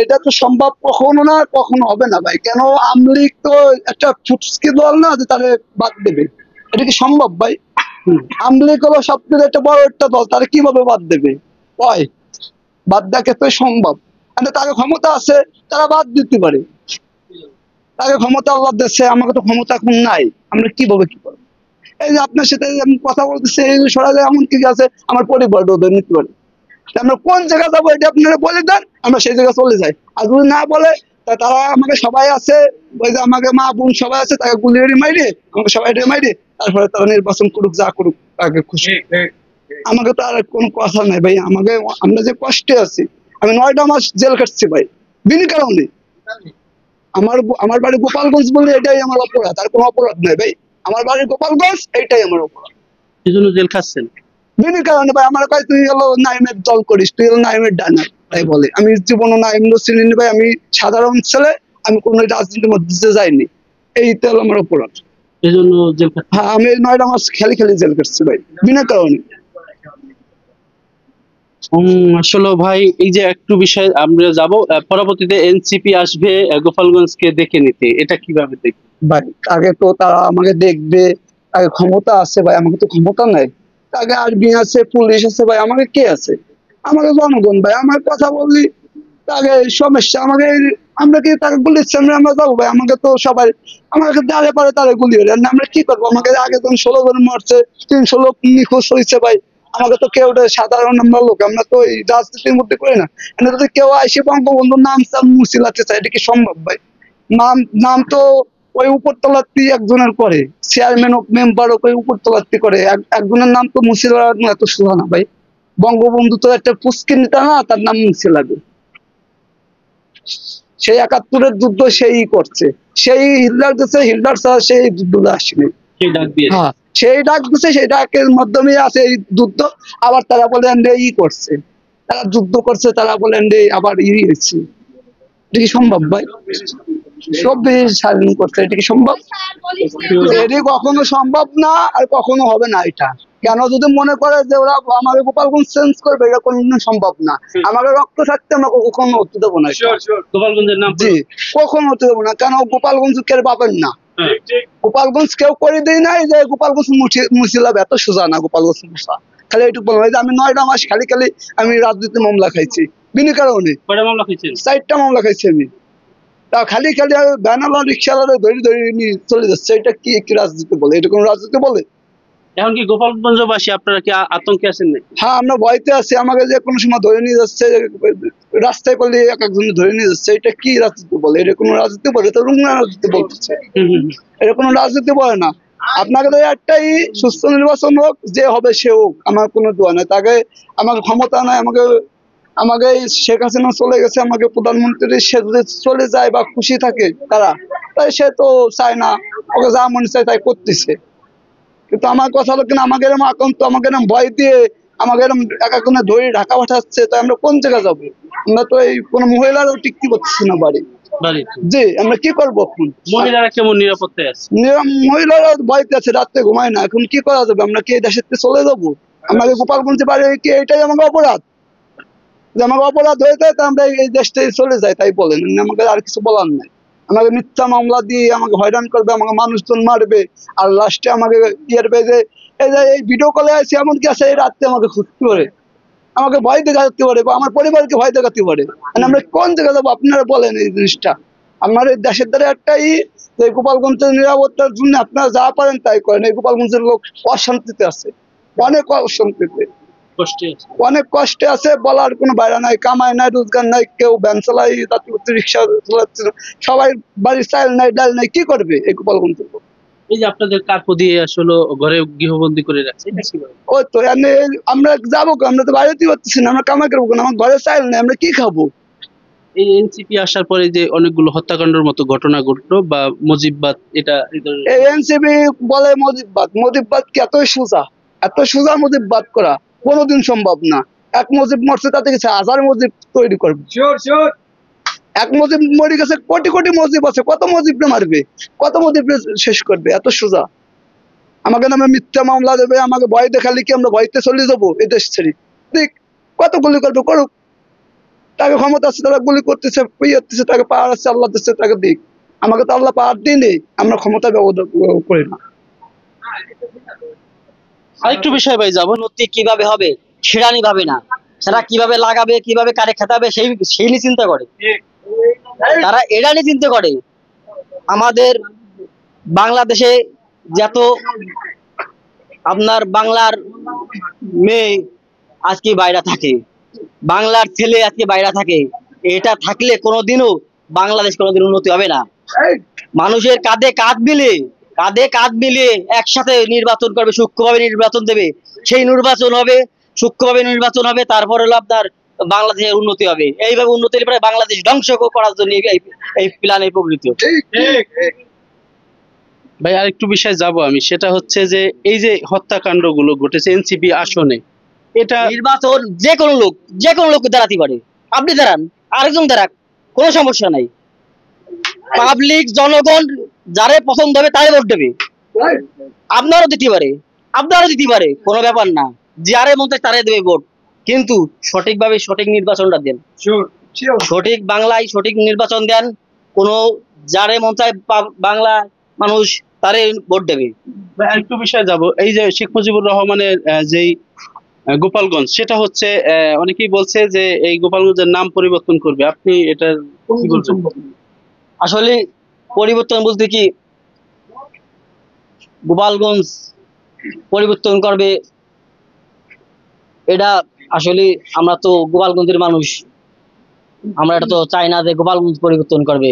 এটা তো সম্ভব কখনো না, কখনো হবে না ভাই। কেন আমলিগ তো একটা ফুটকি দল না যে তারে বাদ দেবে? এটা কি সম্ভব ভাই? আমলিগ হলো সবথেকে একটা বড় একটা দল, তারা কিভাবে বাদ দেবে? হয় বাদ দেওয়া ক্ষেত্রে সম্ভব, মানে তাদের ক্ষমতা আছে, তারা বাদ দিতে পারে। তাদের ক্ষমতা আল্লাহ দিচ্ছে, আমাকে তো ক্ষমতা এখন নাই, আমরা কিভাবে কি করবো? এই যে আপনার সাথে আমি কথা বলতেছি, এই যে সরাসরি এমন কি আছে, আমার পরিবার ধরে নিতে পারে। তা আমরা কোন জায়গা যাবো এটা আপনারা বলে দেন, আমরা সেই জায়গায় চলে যাই। আর যদি না বলে, তা তারা আমাকে সবাই আছে, ওই যে আমাকে মা বোন সবাই আছে, তাকে গুলি মাইরে, আমাকে সবাই মাইরে, তারপরে তারা নির্বাচন করুক, যা করুক, তাকে খুশি। আমাকে তো আর কোনো কথা নাই ভাই, আমাকে, আমরা যে কষ্টে আছি, আমি 9টা মাস জেল কাটছি ভাই, বিনা কারণে। আমার আমার বাড়ি গোপালগঞ্জ বলে এটাই আমার অপরাধ, আর কোনো অপরাধ নাই ভাই। আমার বাড়ি গোপালগঞ্জ, এইটাই আমার অপরাধ। এই জন্য জেল খাচ্ছেন? বিনা কারণে ভাই। আমার কয় তুই হলো নাইমের দল করিস, তুই হলো নাইমের ডানার, তাই বলে। আমি জীবনও নাইম চিনি নি ভাই, আমি সাধারণ ছেলে, আমি কোনো রাজনীতির মধ্যে যাইনি, এইটা হলো আমার অপরাধ। এই জন্য জেল খাচ্ছেন? হ্যাঁ, আমি 9টা মাস খালি খালি জেল কাটছি ভাই, বিনা কারণে। আসলে ভাই এই যে একটু বিষয় আমরা যাব, পরবর্তীতে এনসিপি আসবে গোপালগঞ্জকে দেখে নিতে, এটা কিভাবে দেখবে ভাই? আগে তো তারা আমাকে দেখবে, আগে ক্ষমতা আছে ভাই, আমাকে তো ক্ষমতা নাই। আগে আর্মি আছে, পুলিশ আছে ভাই, আমাকে কে আছে? আমাকে জনগণ ভাই। আমার কথা বললি আগে সমস্যা, আমাকে আমরা কি তাকে গুলির সামনে আমরা যাবো ভাই? আমাকে তো সবাই, আমাকে দাঁড়ে পারে তারা গুলি হলে আমরা কি করবো? আমাকে আগে যখন 16 জন মরছে, 300 লোক নিখোঁজ হয়েছে ভাই, আমাকে তো কেউ, সাধারণ আমরা লোক, আমরা তো এই রাজনীতির মধ্যে করি না। যদি কেউ আইসে বঙ্গবন্ধুর নাম মুছিলাতে চায়, এটা কি সম্ভব ভাই? নাম নাম তো ওই উপরতলাতে একজনের করে, চেয়ারম্যান হোক মেম্বার হোক, ওই উপরতলাতে করে, একজনের নাম তো মুছিলা এত সোজা না ভাই। বঙ্গবন্ধু তো একটা পুস্কি নেতা না, তার নাম মুছিলাবে? সেই 71-এর যুদ্ধ সেই করছে, সেই হিটলার দিচ্ছে, হিটলার ছাড়া সেই যুদ্ধ আসেনি। হ্যাঁ, সেই ডাক দিচ্ছে, সেই ডাকের মাধ্যমে আছে এই যুদ্ধ। আবার তারা বলেন ই করছে, তারা যুদ্ধ করছে, তারা বলেন আবার হয়েছে। এটা কি সম্ভব ভাই? সব স্বাধীন করছে, এটা কি সম্ভব? এটি কখনো সম্ভব না, আর কখনো হবে না এটা। কেন যদি মনে করে যে ওরা আমাকে গোপালগঞ্জ চেঞ্জ করবে, এটা কোনদিন সম্ভব না। আমাকে রক্ত থাকতে আমরা কখনো হতে দেবো না। গোপালগঞ্জের নাম জি, কখনো হতে দেবো না। কেন গোপালগঞ্জ কেউ পাবেন না, গোপালগঞ্জ কেউ করে দেয় নাই যে গোপালগঞ্জ মুছিলাম, এত সোজা না গোপালগঞ্জ মুছা। খালি এইটুকু বলবো যে আমি 9টা মাস খালি খালি আমি রাজনীতি মামলা খাইছি, বিনা কারণে। 4টা মামলা খাইছি আমি, তা খালি খালি ব্যানালা রিক্সাওয়ালা ধরে ধরে নিয়ে চলে যাচ্ছে। এটা কি কি রাজনীতি বলে? এটা কোন রাজনীতি বলে? এখন কি গোপালগঞ্জবাসী আপনারা কি আতঙ্কে আছেন নাকি? হ্যাঁ, আমরা ভয়তে আছি, আমাকে যে কোনো সময় ধরে নিয়ে যাচ্ছে, রাস্তায় করলে এক একজন ধরে নিয়ে যাচ্ছে। এটা কি রাজনীতি বলে? এটা কোনো রাজনীতি বলে? এটা রুংনা রাজনীতি বলতেছে, এটা কোনো রাজনীতি বলে না। আপনাকে তো একটাই, সুস্থ নির্বাচন হোক, যে হবে সে হোক, আমার কোনো দোয়া নাই। তাকে, আমাকে ক্ষমতা নাই, আমাকে আমাকে শেখ হাসিনা চলে গেছে, আমাকে প্রধানমন্ত্রী, সে যদি চলে যায় বা খুশি থাকে তারা, তাই সে তো চায় না, ওকে যা মনে চায় তাই করতেছে। কিন্তু আমার কথা হলো কিনা, আমাকে এরকম আক্রান্ত, আমাকে এরকম ভয় দিয়ে, আমাকে এরকম একা কোনে ধরে ঢাকা পাঠাচ্ছে, তাই আমরা কোন জায়গায় যাবো? আমরা তো এই কোনো মহিলারও টিকতে পারতেছি না বাড়ি। জি, আমরা কি করবো এখন? মহিলারা কেমন নিরাপত্তায় আছে? মহিলারা ভয়তে আছে, রাত্রে ঘুমায় না। এখন কি করা যাবে? আমরা কি এই দেশের থেকে চলে যাবো? আমাকে গোপালগঞ্জে বাড়ি কি এটাই আমাকে অপরাধ? যে আমাকে অপরাধ হয়ে যায়, তা আমরা এই দেশ থেকে চলে যাই, তাই বলেন। আমাকে আর কিছু বলার নাই। আমাকে মিথ্যা মামলা দিয়ে আমাকে হয়রান করবে, আমাকে মানুষজন মারবে, আর লাস্টে আমাকে ইয়েরবে যে এই যে এই ভিডিও কলে আছে, এমন কি আছে, এই রাত্রে আমাকে খুঁজতে পারে, আমাকে ভয় দেখাতে পারে, বা আমার পরিবারকে ভয় দেখাতে পারে। আমরা কোন জায়গায় যাবো আপনারা বলেন? এই জিনিসটা আমার এই দেশের দ্বারা একটাই, যে গোপালগঞ্জের নিরাপত্তার জন্য আপনারা যা পারেন তাই করেন। এই গোপালগঞ্জের লোক অশান্তিতে আছে, অনেক অশান্তিতে, অনেক কষ্টে আছে, বলার কোনো বাইরে নাই, কামাই নাই, রোজগার নাই, কেউ ভ্যান চালাই, রিক্সা চালাচ্ছে, সবাই বাড়ির চাল নাই, ডাল নাই, কি করবে এই গোপালগঞ্জের লোক? এই যে আপনাদের কার্পো দিয়ে আসলে ঘরে গৃহবন্দী করে রাখছে, ওই তো আমরা যাবো, আমরা তো বাইরেতে পারতেছি না, আমরা কামাই করবো না, আমার ঘরে চাল নাই, আমরা কি খাবো? এই এনসিপি আসার পরে যে অনেকগুলো হত্যাকাণ্ডের মতো ঘটনা ঘটলো, বা মুজিববাদ, এটা এই এনসিপি বলে মুজিববাদ, মুজিববাদ কি এত সোজা? এত সোজা মুজিববাদ করা কোনোদিন সম্ভব না। এক মুজিব মরছে, তাতে কিছু 1000 মুজিব তৈরি করবে। এক মুজিব মরে গেছে, কোটি কোটি মুজিব আছে, কত মুজিবরে মারবে, কত মুজিবরে শেষ করবে? এত সোজা? আমাকে নামে মিথ্যা মামলা দেবে, আমাকে ভয় দেখালে কি আমরা ভয়তে চলে যাবো এই দেশ ছেড়ে? ঠিক, কত গুলি করবে করুক, তাকে ক্ষমতা আছে, তারা গুলি করতেছে, করতেছে, তাকে পাওয়ার আছে, আল্লাহ দিচ্ছে, তাকে দিক। আমাকে তো আল্লাহ পাওয়ার দিই, আমরা ক্ষমতা ব্যবহার করি না। আরেকটু বিষয় ভাই যাবো। উন্নতি কিভাবে হবে সেটা নিয়ে ভাবে না, সেটা কিভাবে লাগাবে, কিভাবে কারে খেতাবে সেই সেই নিয়ে চিন্তা করে। তারা এটা নিয়ে চিন্তা করে আমাদের বাংলাদেশে যত আপনার বাংলার মেয়ে আজকে বাইরে থাকে, বাংলার ছেলে আজকে বাইরে থাকে, এটা থাকলে কোনোদিনও বাংলাদেশ কোনোদিন উন্নতি হবে না। মানুষের কাঁধে কাঁধ মিলিয়ে একসাথে নির্বাচন করবে, সূক্ষ্মভাবে নির্বাচন দেবে, সেই নির্বাচন হবে, সূক্ষ্মভাবে নির্বাচন হবে, তারপর হলো আপনার বাংলাদেশের উন্নতি হবে। এইভাবে উন্নতি হলে পরে বাংলাদেশ ধ্বংস করার জন্য এই প্ল্যান, এই প্রকৃত। ভাই আরেকটু বিষয় যাব আমি, সেটা হচ্ছে যে এই যে হত্যাকাণ্ড গুলো ঘটেছে এনসিপি আসনে, এটা নির্বাচন যে কোনো লোক দাঁড়াতে পারে, আপনি দাঁড়ান, আরেকজন দাঁড়াক, কোনো সমস্যা নাই। পাবলিক জনগণ যারে পছন্দ হবে তারে ভোট দেবে। আপনারও দিতে পারে, কোনো ব্যাপার না, যারে মন চায় তারে দেবে ভোট, কিন্তু সঠিকভাবে সঠিক নির্বাচনটা দেন, সঠিক বাংলায় সঠিক নির্বাচন দেন। কোনো যারে মন চায় বাংলা মানুষ তারে ভোট দেবে। ভাই আরেকটু বিষয় যাব, এই যে শেখ মুজিবুর রহমানের যেই গোপালগঞ্জ, সেটা হচ্ছে অনেকেই বলছে যে এই গোপালগঞ্জের নাম পরিবর্তন করবে, আপনি এটা কি বলবেন? আসলে পরিবর্তন বলতে কি, গোপালগঞ্জ পরিবর্তন করবে এটা আসলে, আমরা তো গোপালগঞ্জের মানুষ, আমরা এটা তো চাই না যে গোপালগঞ্জ পরিবর্তন করবে।